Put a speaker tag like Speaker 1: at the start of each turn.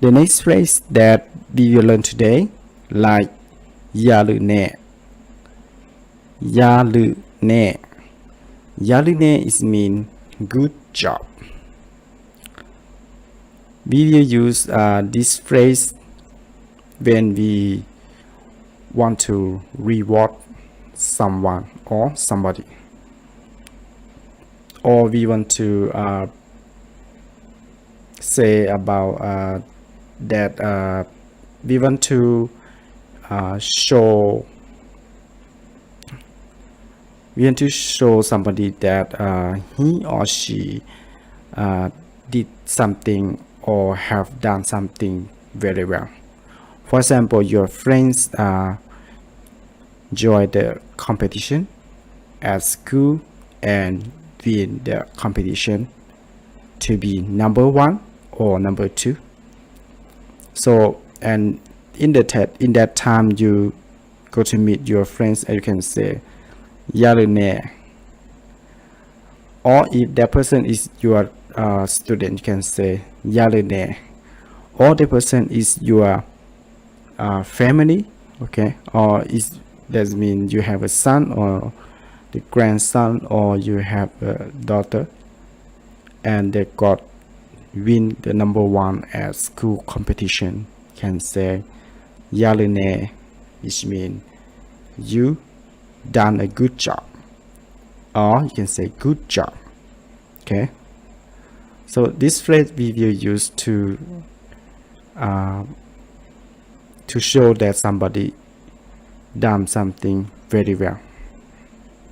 Speaker 1: The next phrase that we will learn today, like yaru ne. Yaru ne. Yaru ne is mean good job. We will use this phrase when we want to reward someone or somebody, or we want to say about that we want to show somebody that he or she did something or have done something very well. For example, your friends join the competition at school and win the competition to be number 1 or number 2. So, and in that time you go to meet your friends and you can say yaru ne. Or if that person is your student, you can say yaru ne. Or the person is your family, okay, or that means you have a son or the grandson, or you have a daughter and they got win the number 1 at school competition, can say yaru ne, which means you done a good job, or you can say good job. Okay, so this phrase we will use to show that somebody done something very well.